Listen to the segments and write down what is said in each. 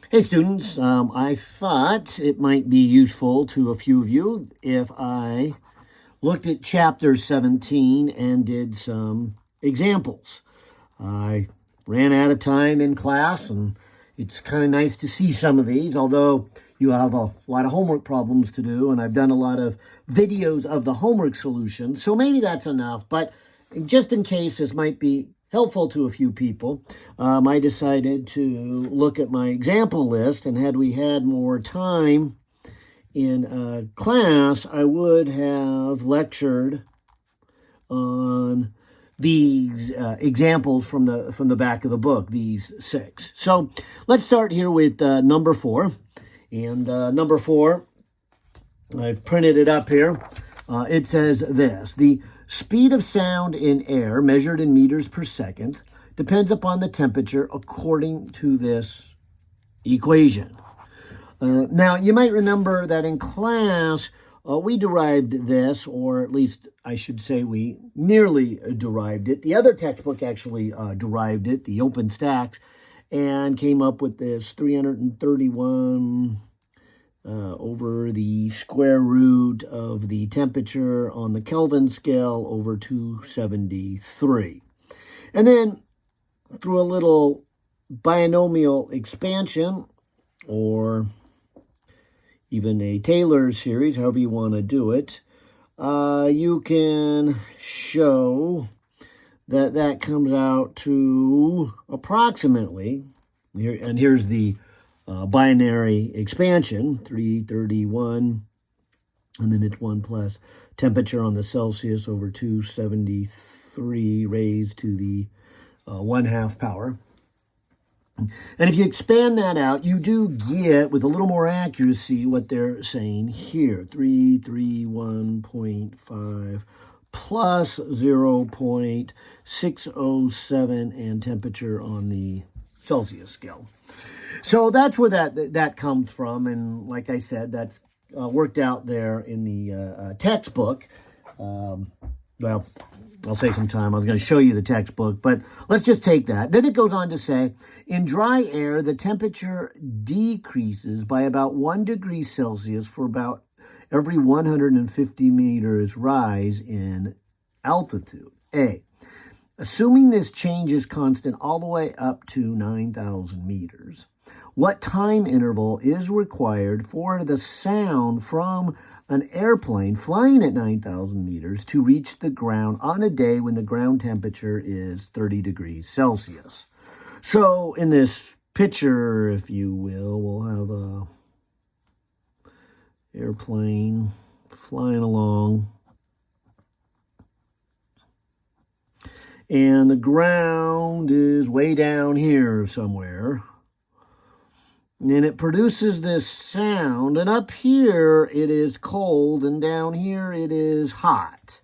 Hey students, I thought it might be useful to a few of you if I looked at chapter 17 and did some examples. I ran out of time in class and it's kind of nice to see some of these, although you have a lot of homework problems to do and I've done a lot of videos of the homework solutions, so maybe that's enough, but just in case this might be helpful to a few people, I decided to look at my example list, and had we had more time in class, I would have lectured on these examples from the back of the book, these 6. So let's start here with number 4. And number 4, I've printed it up here. It says this: the speed of sound in air, measured in meters per second, depends upon the temperature according to this equation. Now, you might remember that in class, we derived this, or at least I should say we nearly derived it. The other textbook actually derived it, the OpenStax, and came up with this 331 over the square root of the temperature on the Kelvin scale over 273. And then through a little binomial expansion, or even a Taylor series, however you want to do it, you can show that that comes out to approximately, and here's the binary expansion, 331, and then it's 1 plus temperature on the Celsius over 273 raised to the 1/2 power. And if you expand that out, you do get, with a little more accuracy, what they're saying here, 331.5 plus 0.607 and temperature on the Celsius scale. So that's where that comes from, and like I said, that's worked out there in the textbook. Well, I'll save some time. I was going to show you the textbook, but let's just take that. Then it goes on to say, in dry air, the temperature decreases by about 1 degree Celsius for about every 150 meters rise in altitude. A. Assuming this change is constant all the way up to 9,000 meters, what time interval is required for the sound from an airplane flying at 9,000 meters to reach the ground on a day when the ground temperature is 30 degrees Celsius? So in this picture, if you will, we'll have a airplane flying along, and the ground is way down here somewhere. And it produces this sound, and up here it is cold, and down here it is hot.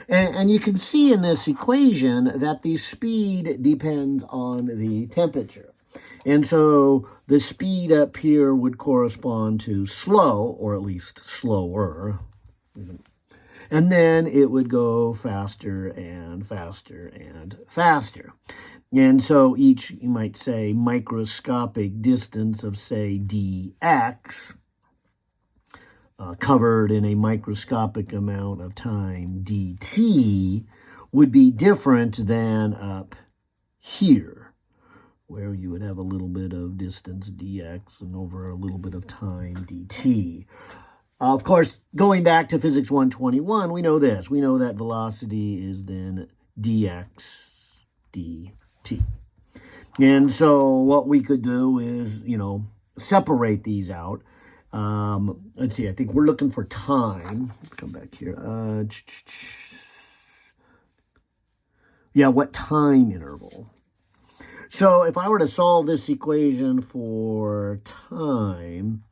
And you can see in this equation that the speed depends on the temperature. And so the speed up here would correspond to slow, or at least slower. And then it would go faster and faster and faster. And so each, you might say, microscopic distance of, say, dx, covered in a microscopic amount of time, dt, would be different than up here, where you would have a little bit of distance, dx, and over a little bit of time, dt. Of course, going back to Physics 121, we know this. We know that velocity is then dx dt. And so what we could do is, separate these out. Let's see, I think we're looking for time. Let's come back here. What time interval? So if I were to solve this equation for time,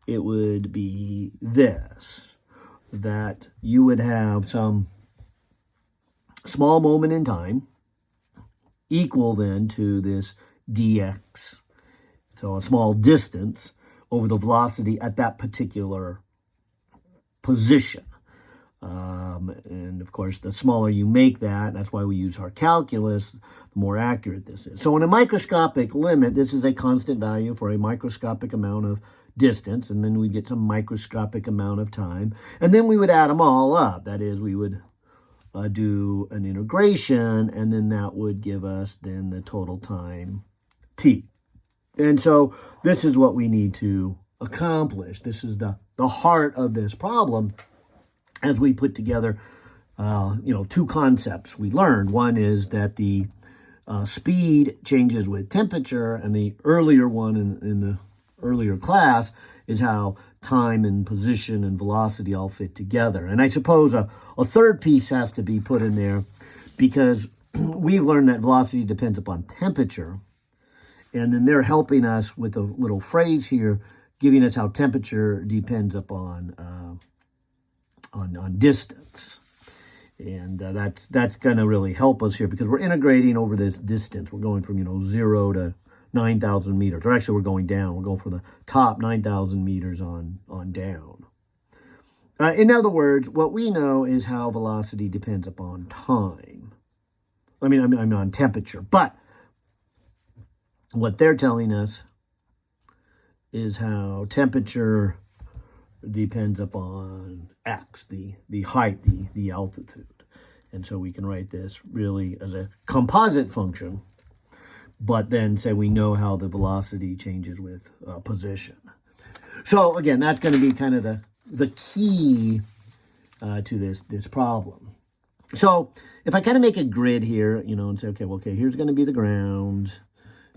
it would be this, that you would have some small moment in time equal then to this dx, so a small distance over the velocity at that particular position. And of course, the smaller you make that, that's why we use our calculus, the more accurate this is. So in a microscopic limit, this is a constant value for a microscopic amount of distance, and then we get some microscopic amount of time, and then we would add them all up. That is, we would do an integration, and then that would give us then the total time t. And so this is what we need to accomplish. This is the heart of this problem as we put together, two concepts we learned. One is that the speed changes with temperature, and the earlier one in the earlier class is how time and position and velocity all fit together. And I suppose a third piece has to be put in there because we've learned that velocity depends upon temperature. And then they're helping us with a little phrase here, giving us how temperature depends upon on distance. And that's going to really help us here because we're integrating over this distance. We're going from, 0 to 9,000 meters. Or actually, we're going down. We're going from the top 9,000 meters on down. In other words, what we know is how velocity depends upon time. I'm on temperature. But what they're telling us is how temperature depends upon x, the height, the altitude. And so we can write this really as a composite function, but then say we know how the velocity changes with position. So again, that's going to be kind of the key to this problem. So if I kind of make a grid here, and say, okay, here's going to be the ground,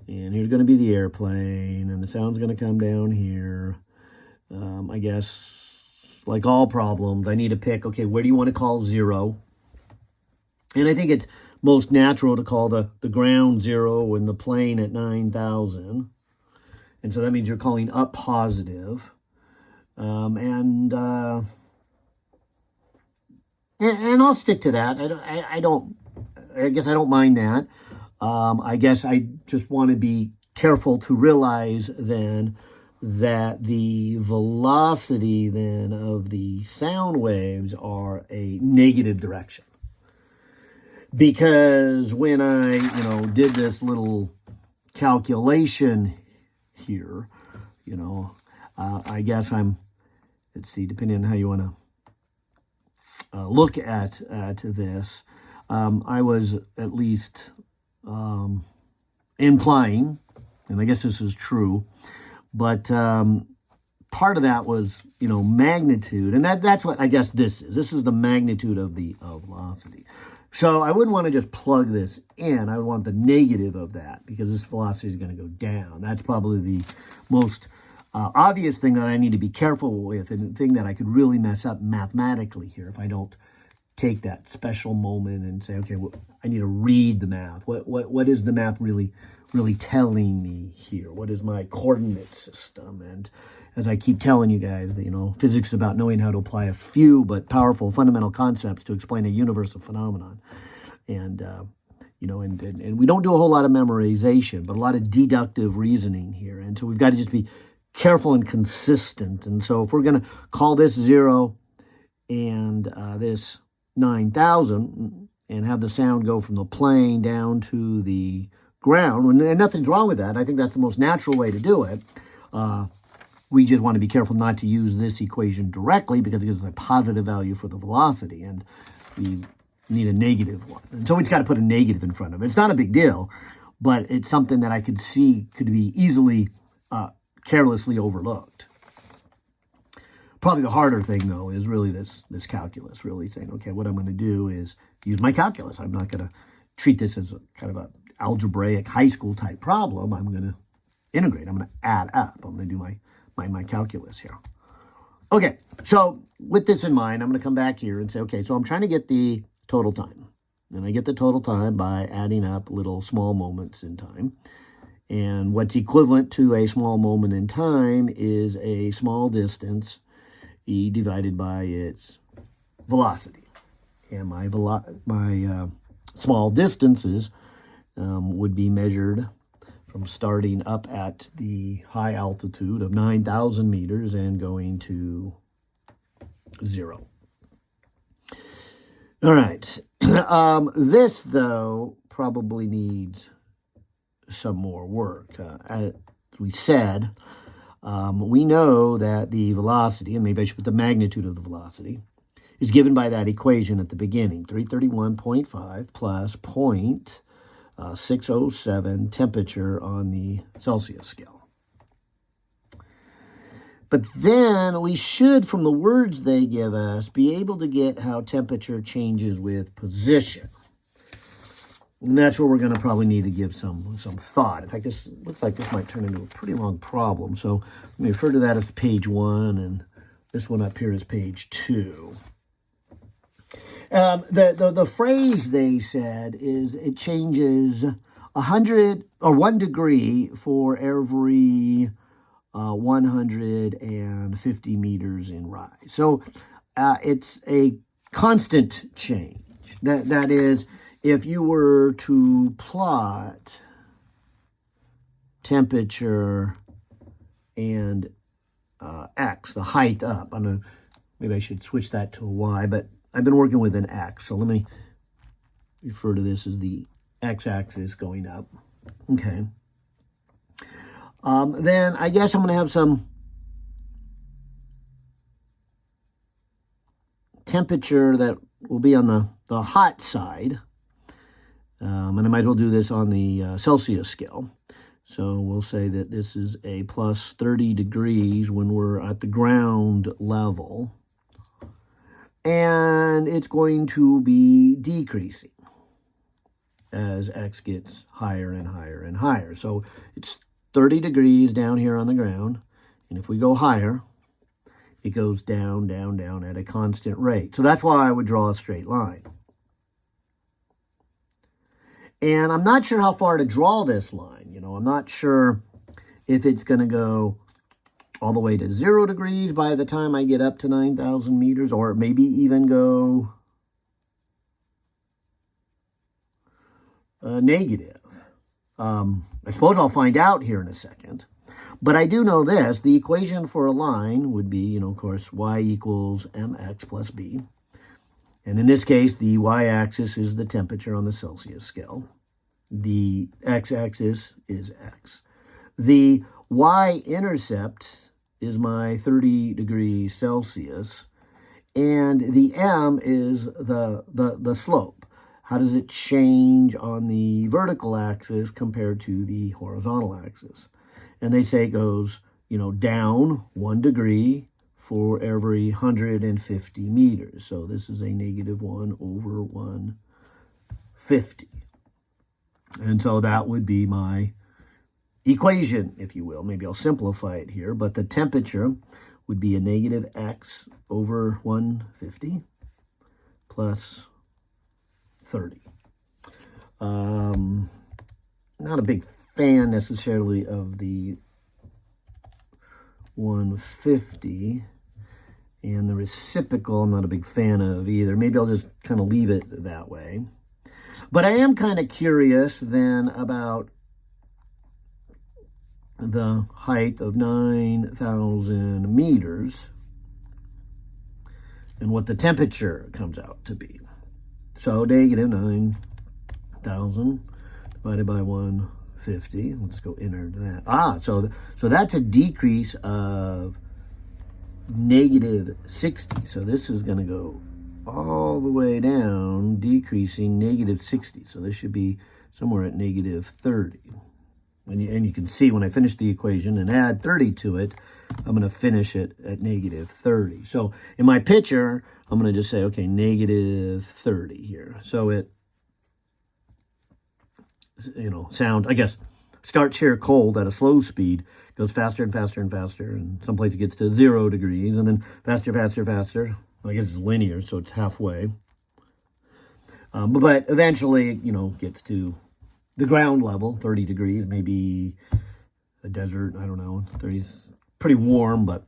and here's going to be the airplane, and the sound's going to come down here. I guess, like all problems, I need to pick, where do you want to call 0? And I think it's most natural to call the ground 0 and the plane at 9,000. And so that means you're calling up positive. And I'll stick to that. I guess I don't mind that. I guess I just want to be careful to realize then that the velocity then of the sound waves are a negative direction. Because when I, did this little calculation here, I guess let's see, depending on how you want to look at this, I was at least implying, and I guess this is true, but part of that was, magnitude, and that's what I guess this is. This is the magnitude of the velocity. So I wouldn't want to just plug this in. I would want the negative of that because this velocity is going to go down. That's probably the most obvious thing that I need to be careful with, and the thing that I could really mess up mathematically here if I don't take that special moment and say, okay, I need to read the math. What is the math really telling me here? What is my coordinate system? And as I keep telling you guys, that, physics is about knowing how to apply a few but powerful fundamental concepts to explain a universal phenomenon. And, and we don't do a whole lot of memorization, but a lot of deductive reasoning here. And so we've got to just be careful and consistent. And so if we're going to call this 0 and this 9,000 and have the sound go from the plane down to the ground, and nothing's wrong with that. I think that's the most natural way to do it. We just want to be careful not to use this equation directly because it gives us a positive value for the velocity, and we need a negative one. And so we just got to put a negative in front of it. It's not a big deal, but it's something that I could see could be easily carelessly overlooked. Probably the harder thing, though, is really this calculus, really saying, okay, what I'm going to do is use my calculus. I'm not going to treat this as kind of a algebraic high school type problem. I'm going to integrate. I'm going to add up. I'm going to do my calculus here. Okay, so with this in mind, I'm going to come back here and say, okay, so I'm trying to get the total time. And I get the total time by adding up little small moments in time. And what's equivalent to a small moment in time is a small distance, e divided by its velocity. And my small distances would be measured from starting up at the high altitude of 9,000 meters and going to 0. All right. This, though, probably needs some more work. As we said, we know that the velocity, and maybe I should put the magnitude of the velocity, is given by that equation at the beginning, 331.5 plus 0.607 temperature on the Celsius scale. But then we should, from the words they give us, be able to get how temperature changes with position. And that's where we're going to probably need to give some thought. In fact, this looks like this might turn into a pretty long problem. So let me refer to that as page 1, and this one up here is page 2. The phrase they said is it changes 100 or 1 degree for every 150 meters in rise. So it's a constant change. That is, if you were to plot temperature and x, the height up. Maybe I should switch that to a y, but I've been working with an x. So let me refer to this as the x-axis going up. Okay. Then I guess I'm going to have some temperature that will be on the hot side. And I might as well do this on the Celsius scale. So we'll say that this is a plus 30 degrees when we're at the ground level. And it's going to be decreasing as x gets higher and higher and higher. So it's 30 degrees down here on the ground, and if we go higher, it goes down, down, down at a constant rate. So that's why I would draw a straight line. And I'm not sure how far to draw this line. I'm not sure if it's going to go all the way to 0 degrees by the time I get up to 9,000 meters, or maybe even go negative. I suppose I'll find out here in a second. But I do know this. The equation for a line would be, of course, y equals mx plus b. And in this case, the y-axis is the temperature on the Celsius scale. The x-axis is x. The y-intercept is my 30 degrees Celsius. And the m is the slope. How does it change on the vertical axis compared to the horizontal axis? And they say it goes, down 1 degree for every 150 meters. So this is a negative 1 over 150. And so that would be my equation, if you will. Maybe I'll simplify it here, but the temperature would be a negative x over 150 plus 30. Not a big fan necessarily of the 150, and the reciprocal I'm not a big fan of either. Maybe I'll just kind of leave it that way. But I am kind of curious then about the height of 9,000 meters and what the temperature comes out to be. So negative 9,000 divided by 150. Let's go enter that. So that's a decrease of negative 60. So this is going to go all the way down, decreasing negative 60. So this should be somewhere at negative 30. And you can see when I finish the equation and add 30 to it, I'm going to finish it at negative 30. So in my picture, I'm going to just say, okay, negative 30 here. So it, I guess, starts here cold at a slow speed, goes faster and faster and faster, and some places it gets to 0 degrees, and then faster, faster, faster. I guess it's linear, so it's halfway. But eventually, gets to the ground level, 30 degrees, maybe a desert, I don't know. 30 is pretty warm, but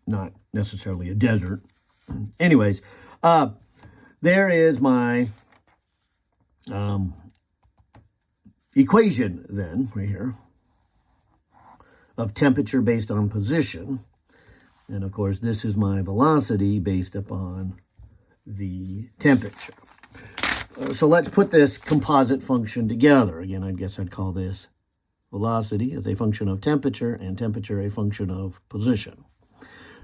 not necessarily a desert. Anyways, there is my equation then, right here, of temperature based on position. And of course, this is my velocity based upon the temperature. So let's put this composite function together. Again, I guess I'd call this velocity as a function of temperature and temperature a function of position.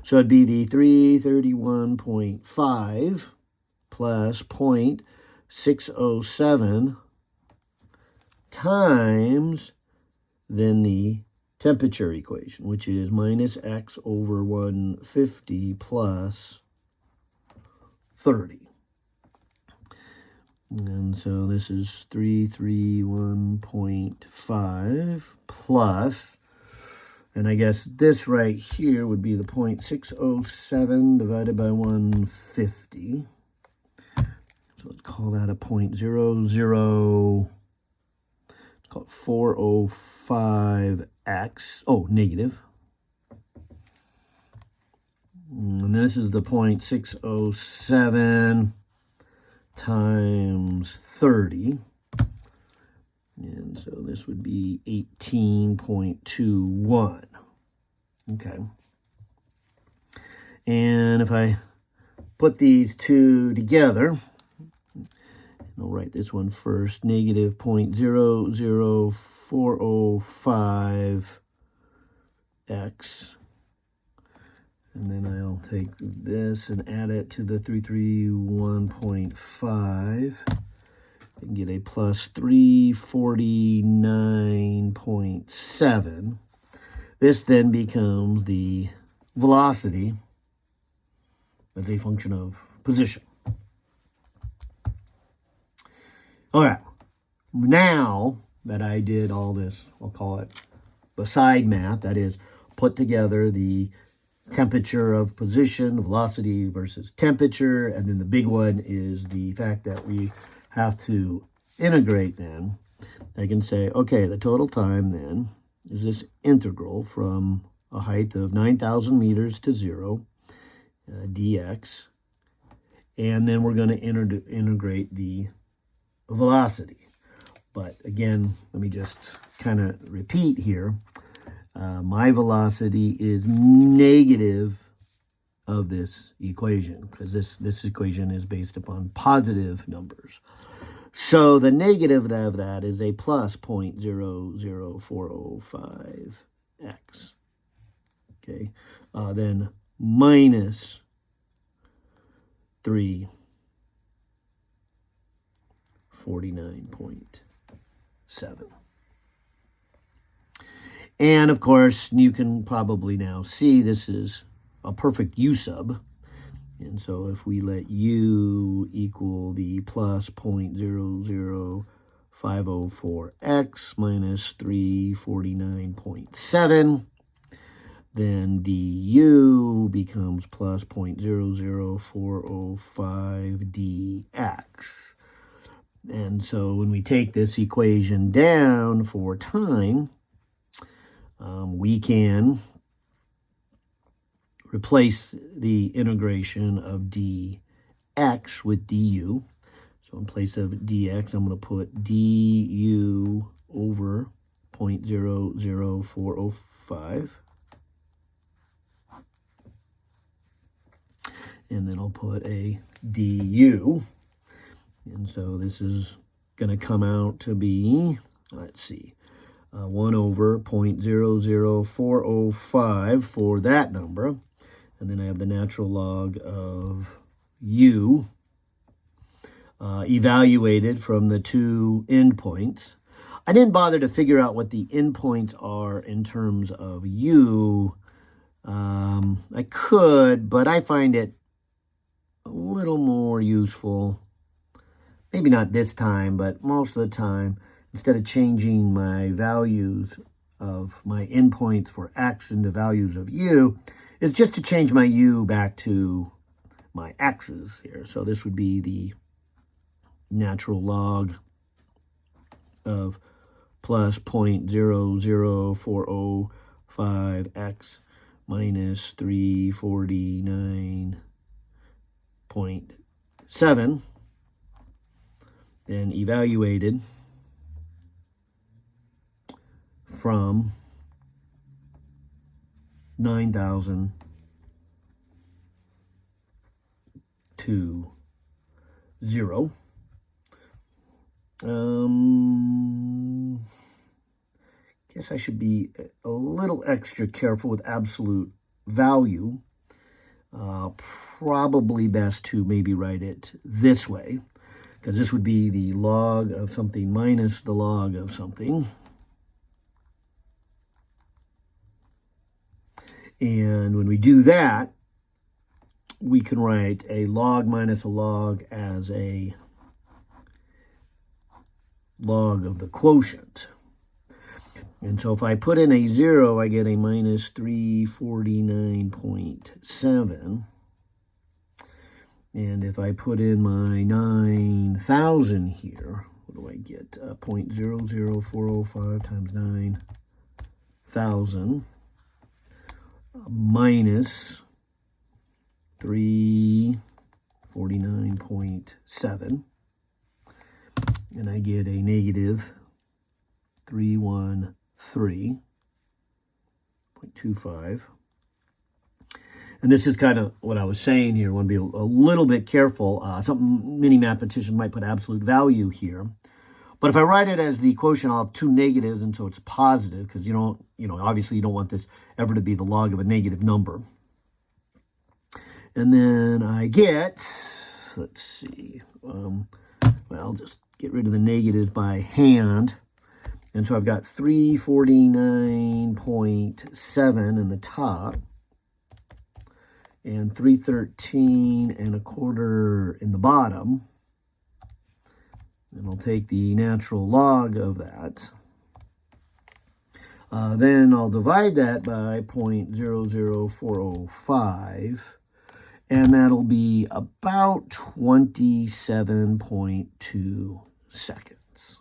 So it'd be the 331.5 plus 0.607 times then the temperature equation, which is minus x over 150 plus 30. And so this is 331.5 plus, and I guess this right here would be the 0.607 divided by 150. So let's call that a 0.00, let's call it 405x, oh, negative. And this is the 0.607 times 30. And so this would be 18.21. Okay. And if I put these two together, I'll write this one first, negative 0.00405x. And then I'll take this and add it to the 331.5 and get a plus 349.7. This then becomes the velocity as a function of position. All right, now that I did all this, I'll call it the side math, that is, put together the temperature of position, velocity versus temperature, and then the big one is the fact that we have to integrate then. I can say, okay, the total time then is this integral from a height of 9,000 meters to 0, dx, and then we're going to integrate the velocity. But again, let me just kind of repeat here. My velocity is negative of this equation because this equation is based upon positive numbers. So the negative of that is a plus 0.00405x. Okay, then minus 349.7. And of course, you can probably now see this is a perfect U sub. And so if we let U equal the plus 0.00504x minus 349.7, then du becomes plus 0.00405 dx. And so when we take this equation down for time, we can replace the integration of dx with du. So in place of dx, I'm going to put du over 0.00405. And then I'll put a du. And so this is going to come out to be, let's see, 1 over 0.00405 for that number. And then I have the natural log of u evaluated from the two endpoints. I didn't bother to figure out what the endpoints are in terms of u. I could, but I find it a little more useful. Maybe not this time, but most of the time, instead of changing my values of my endpoints for x into values of u, is just to change my u back to my x's here. So this would be the natural log of plus 0.00405x minus 349.7, then evaluated from 9,000 to 0. Guess I should be a little extra careful with absolute value. Probably best to maybe write it this way, because this would be the log of something minus the log of something. And when we do that, we can write a log minus a log as a log of the quotient. And so if I put in a 0, I get a minus 349.7. And if I put in my 9,000 here, what do I get? 0.00405 times 9,000 minus 349.7. And I get a negative 313.25. And this is kind of what I was saying here. I want to be a little bit careful. Many mathematicians might put absolute value here. But if I write it as the quotient, I'll have two negatives, and so it's positive, because obviously you don't want this ever to be the log of a negative number. And then I get, let's see, I'll just get rid of the negatives by hand. And so I've got 349.7 in the top and 313.25 in the bottom. And I'll take the natural log of that. Then I'll divide that by 0.00405. And that'll be about 27.2 seconds.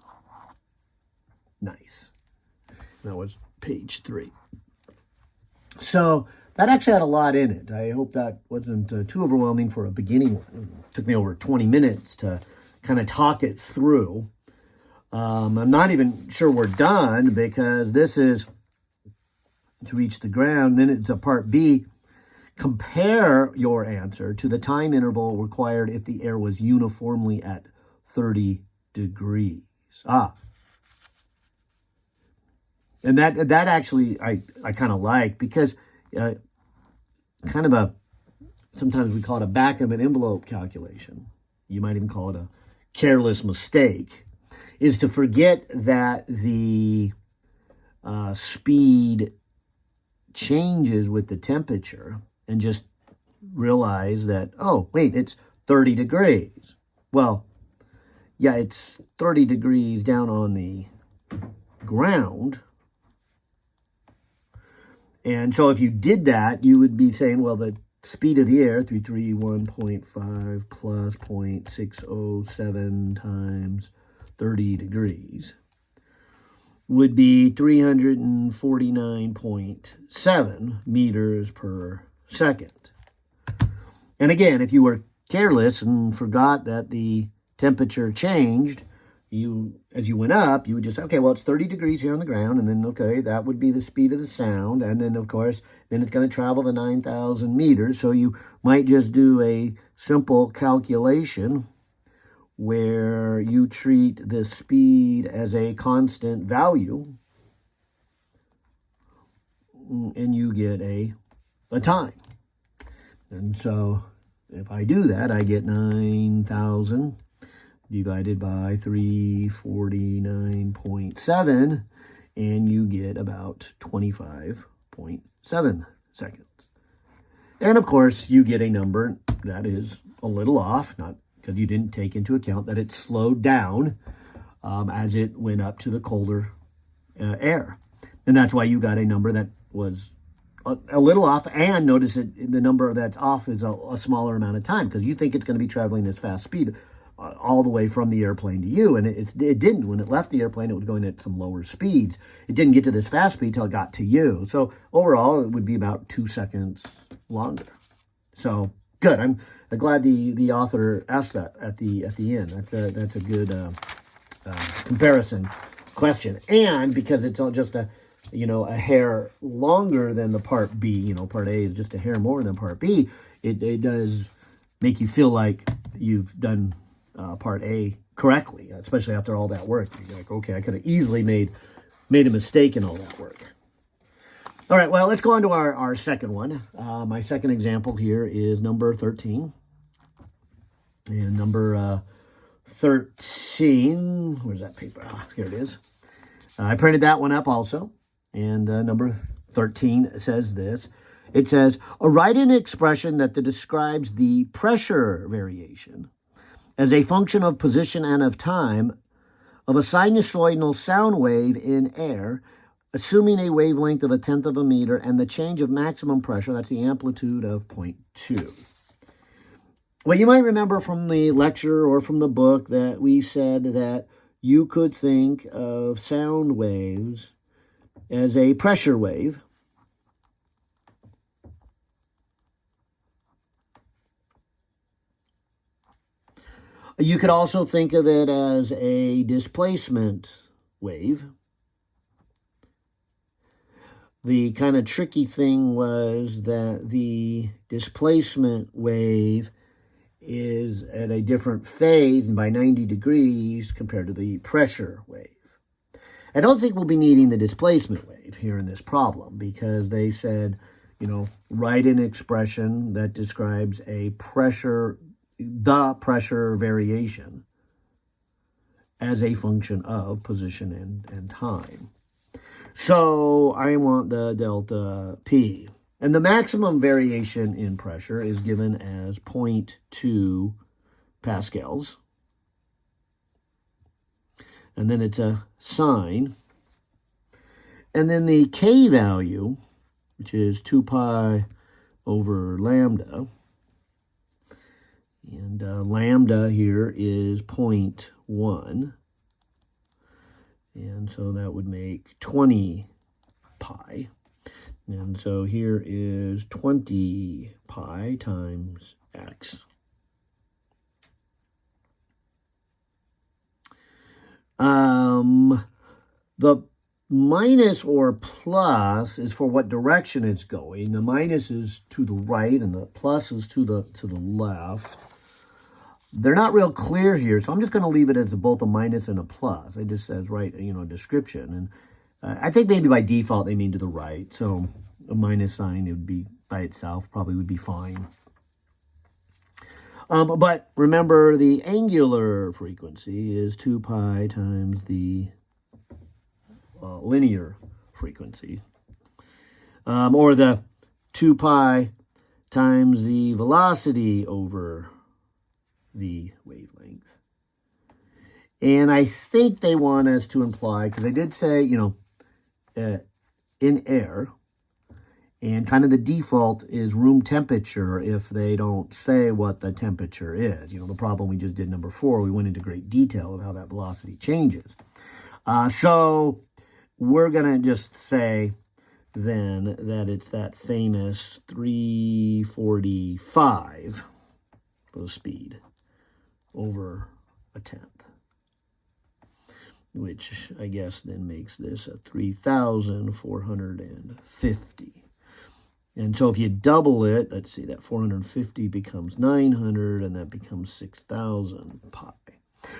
Nice. That was page 3. So that actually had a lot in it. I hope that wasn't too overwhelming for a beginning one. It took me over 20 minutes to kind of talk it through. I'm not even sure we're done, because this is to reach the ground. Then it's a part B. Compare your answer to the time interval required if the air was uniformly at 30 degrees. And that actually I kind of like, because sometimes we call it a back of an envelope calculation. You might even call it a careless mistake, is to forget that the speed changes with the temperature, and just realize that, oh, wait, it's 30 degrees. Well, yeah, it's 30 degrees down on the ground. And so if you did that, you would be saying, well, the speed of the air, 331.5 plus 0.607 times 30 degrees, would be 349.7 meters per second. And again, if you were careless and forgot that the temperature changed, as you went up, you would just say, okay, well, it's 30 degrees here on the ground, and then, okay, that would be the speed of the sound, and then, of course, then it's going to travel the 9,000 meters, so you might just do a simple calculation where you treat the speed as a constant value, and you get a time. And so if I do that, I get 9,000 divided by 349.7, and you get about 25.7 seconds. And of course, you get a number that is a little off, not because you didn't take into account that it slowed down as it went up to the colder air. And that's why you got a number that was a little off, and notice that the number that's off is a smaller amount of time, because you think it's going to be traveling this fast speed all the way from the airplane to you, and it didn't. When it left the airplane, it was going at some lower speeds. It didn't get to this fast speed till it got to you. So overall, it would be about 2 seconds longer. So good. I'm glad the author asked that at the end. That's a good comparison question, and because it's just a hair longer than the part B. Part A is just a hair more than part B. It does make you feel like you've done part A correctly, especially after all that work. You're like, okay, I could have easily made a mistake in all that work. All right, well, let's go on to our second one. My second example here is number 13. And number 13, where's that paper? Here it is. I printed that one up also. And number 13 says this. It says, write an expression that describes the pressure variation as a function of position and of time of a sinusoidal sound wave in air, assuming a wavelength of 1/10 of a meter and the change of maximum pressure, that's the amplitude of 0.2. Well, you might remember from the lecture or from the book that we said that you could think of sound waves as a pressure wave. You could also think of it as a displacement wave. The kind of tricky thing was that the displacement wave is at a different phase and by 90 degrees compared to the pressure wave. I don't think we'll be needing the displacement wave here in this problem because they said, write an expression that describes the pressure variation as a function of position and time. So I want the delta P. And the maximum variation in pressure is given as 0.2 pascals. And then it's a sine. And then the K value, which is 2 pi over lambda. And lambda here is 0.1. And so that would make 20 pi. And so here is 20 pi times x. The minus or plus is for what direction it's going. The minus is to the right and the plus is to the left. They're not real clear here, so I'm just going to leave it as both a minus and a plus. It just says right, description. And I think maybe by default they mean to the right. So a minus sign, it would be by itself, probably would be fine. But remember, the angular frequency is 2 pi times the linear frequency. Or the 2 pi times the velocity over the wavelength. And I think they want us to imply, because I did say, in air, and kind of the default is room temperature if they don't say what the temperature is. The problem we just did, number 4, we went into great detail of how that velocity changes. So we're going to just say then that it's that famous 345 for the speed over 1/10, which I guess then makes this a 3,450. And so if you double it, let's see, that 450 becomes 900, and that becomes 6,000 pi.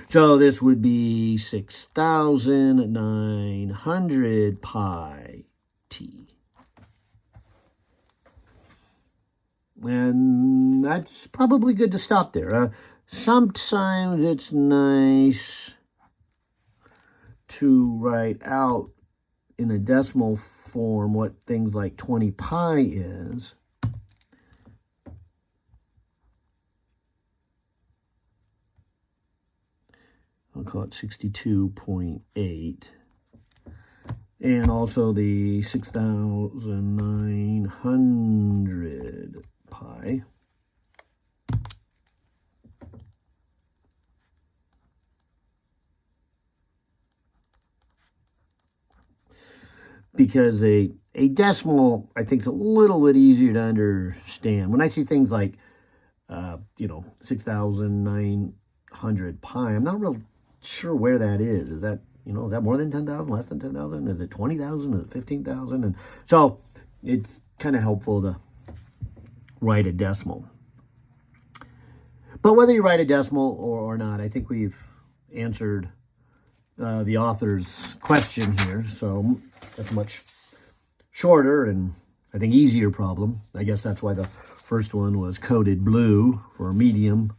So this would be 6,900 pi t. And that's probably good to stop there. Sometimes it's nice to write out in a decimal form what things like 20 pi is. I'll call it 62.8. And also the 6,900 pi. Because a decimal, I think, is a little bit easier to understand. When I see things like, 6,900 pi, I'm not real sure where that is. Is that, is that more than 10,000, less than 10,000? Is it 20,000? Is it 15,000? And so it's kind of helpful to write a decimal. But whether you write a decimal or not, I think we've answered the author's question here. So that's a much shorter and I think easier problem. I guess that's why the first one was coded blue for medium,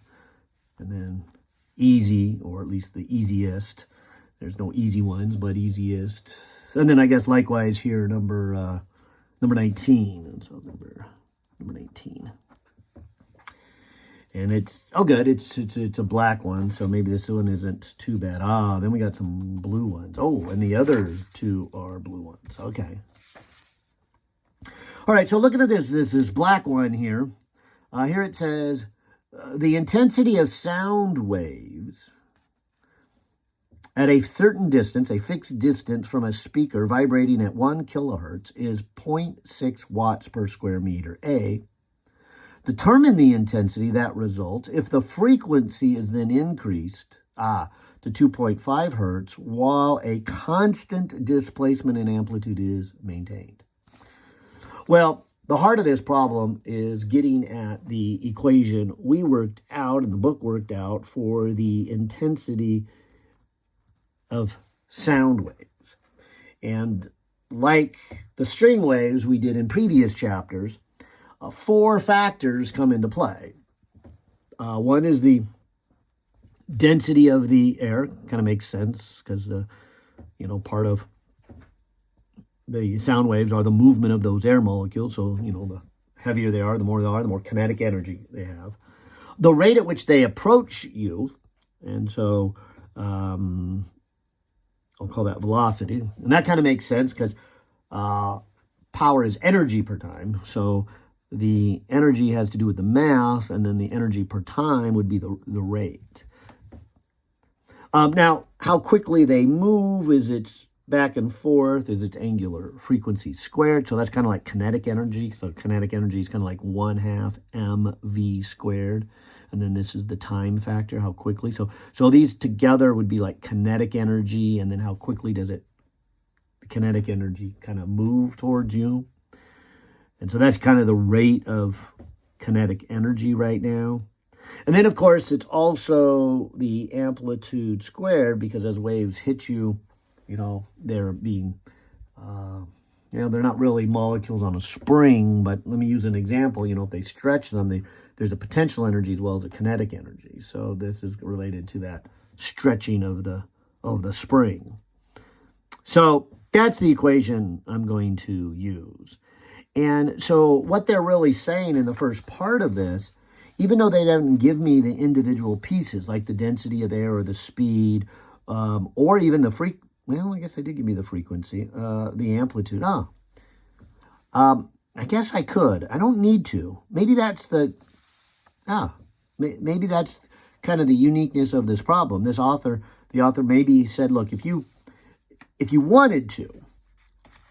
and then easy, or at least the easiest. There's no easy ones, but easiest. And then I guess likewise here, number 19. And so number 19. And it's, oh good, it's a black one, so maybe this one isn't too bad. Then we got some blue ones. Oh, and the other two are blue ones. Okay. All right, so looking at this black one here. Here it says, the intensity of sound waves at a certain distance, a fixed distance from a speaker vibrating at 1 kilohertz is 0.6 watts per square meter. A, determine the intensity that results if the frequency is then increased to 2.5 hertz while a constant displacement and amplitude is maintained. Well, the heart of this problem is getting at the equation we worked out and the book worked out for the intensity of sound waves. And like the string waves we did in previous chapters, 4 factors come into play. One is the density of the air. Kind of makes sense because part of the sound waves are the movement of those air molecules. So, the heavier they are, the more kinetic energy they have. The rate at which they approach you, and so I'll call that velocity. And that kind of makes sense because power is energy per time. So the energy has to do with the mass, and then the energy per time would be the rate. Now, how quickly they move is its back and forth, is its angular frequency squared. So that's kind of like kinetic energy. So kinetic energy is kind of like 1/2 mv squared. And then this is the time factor, how quickly. So these together would be like kinetic energy, and then how quickly does the kinetic energy kind of move towards you. And so that's kind of the rate of kinetic energy right now. And then, of course, it's also the amplitude squared, because as waves hit you, they're being, they're not really molecules on a spring, but let me use an example. If they stretch them, there's a potential energy as well as a kinetic energy. So this is related to that stretching of the spring. So that's the equation I'm going to use. And so what they're really saying in the first part of this, even though they didn't give me the individual pieces, like the density of air or the speed, or even the well, I guess they did give me the frequency, the amplitude. I guess I could. I don't need to. Maybe that's maybe that's kind of the uniqueness of this problem. The author maybe said, look, if you wanted to,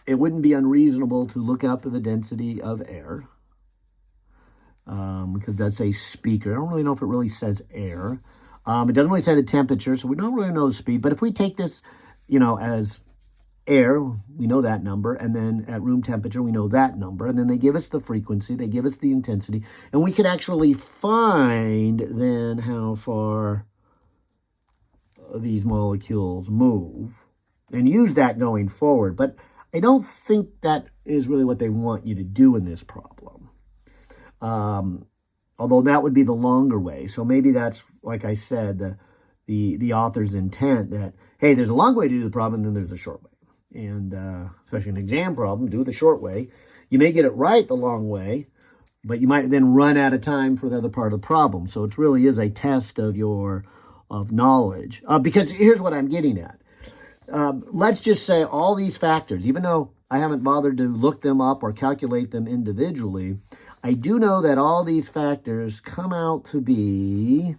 it wouldn't be unreasonable to look up the density of air, because that's a speaker. I don't really know if it really says air. It doesn't really say the temperature, so we don't really know the speed. But if we take this, as air, we know that number, and then at room temperature, we know that number, and then they give us the frequency, they give us the intensity, and we could actually find then how far these molecules move and use that going forward. But I don't think that is really what they want you to do in this problem. Although that would be the longer way. So maybe that's, like I said, the author's intent that, hey, there's a long way to do the problem, and then there's a short way. And especially an exam problem, do the short way. You may get it right the long way, but you might then run out of time for the other part of the problem. So it really is a test of knowledge. Because here's what I'm getting at. Let's just say all these factors, even though I haven't bothered to look them up or calculate them individually, I do know that all these factors come out to be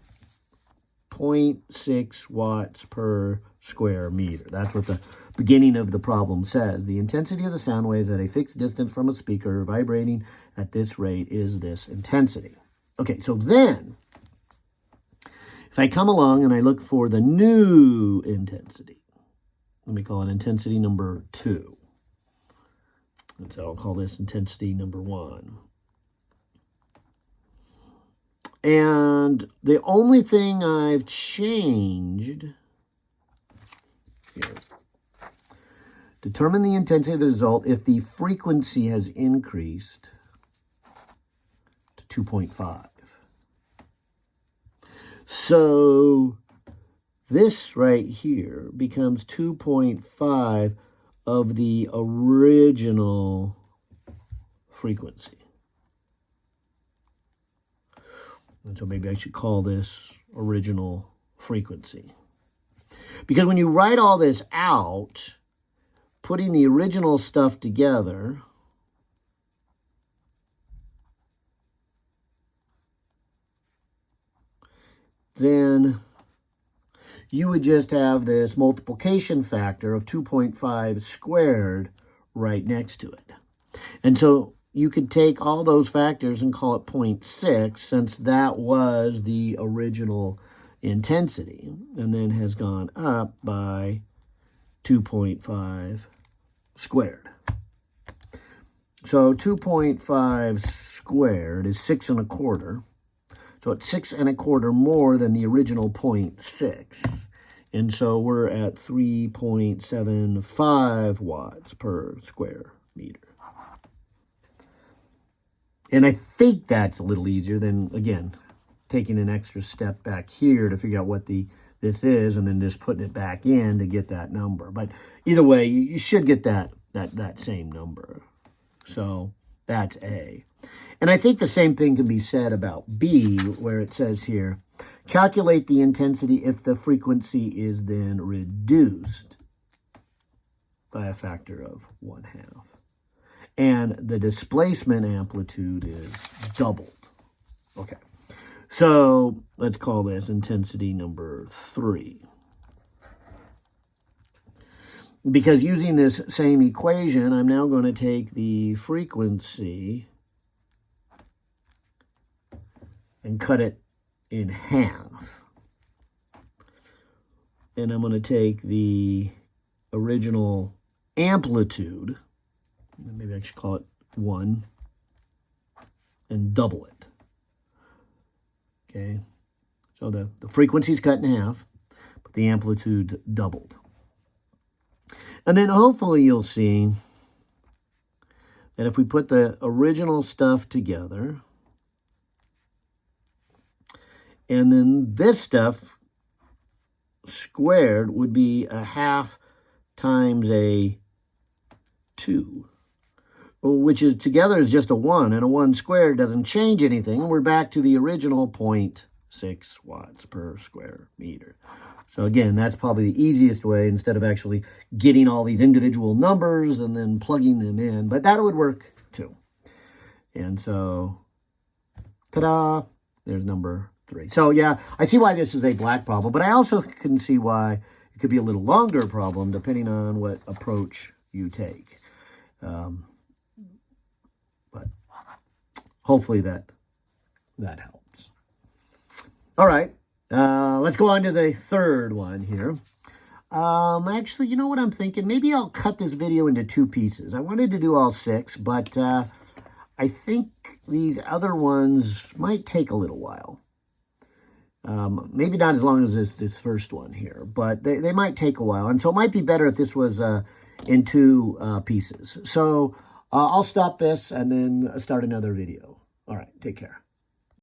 0.6 watts per square meter. That's what the beginning of the problem says. The intensity of the sound waves at a fixed distance from a speaker vibrating at this rate is this intensity. Okay, so then, if I come along and I look for the new intensity, let me call it intensity number 2. And so I'll call this intensity number 1. And the only thing I've changed here, determine the intensity of the result if the frequency has increased to 2.5. So this right here becomes 2.5 of the original frequency. And so maybe I should call this original frequency. Because when you write all this out, putting the original stuff together, then you would just have this multiplication factor of 2.5 squared right next to it. And so you could take all those factors and call it 0.6, since that was the original intensity, and then has gone up by 2.5 squared. So 2.5 squared is 6 1/4. So it's 6 1/4 more than the original 0.6. And so we're at 3.75 watts per square meter. And I think that's a little easier than, again, taking an extra step back here to figure out what this is and then just putting it back in to get that number. But either way, you should get that same number. So that's A. And I think the same thing can be said about B, where it says here, calculate the intensity if the frequency is then reduced by a factor of 1/2. And the displacement amplitude is doubled. Okay, so let's call this intensity number 3. Because using this same equation, I'm now going to take the frequency and cut it in half. And I'm going to take the original amplitude, maybe I should call it 1, and double it. Okay, so the frequency's cut in half, but the amplitude's doubled. And then hopefully you'll see that if we put the original stuff together, and then this stuff squared would be 1/2 times a 2, which is together is just a 1, and a 1 squared doesn't change anything. And we're back to the original 0.6 watts per square meter. So again, that's probably the easiest way instead of actually getting all these individual numbers and then plugging them in. But that would work too. And so, ta-da, there's number 3. So yeah, I see why this is a black problem, but I also can see why it could be a little longer problem depending on what approach you take. But hopefully that helps. All right, let's go on to the third one here. Actually, you know what I'm thinking? Maybe I'll cut this video into 2 pieces. I wanted to do all 6, but I think these other ones might take a little while. Maybe not as long as this first one here, but they might take a while. And so it might be better if this was in 2 pieces. So I'll stop this and then start another video. All right, take care.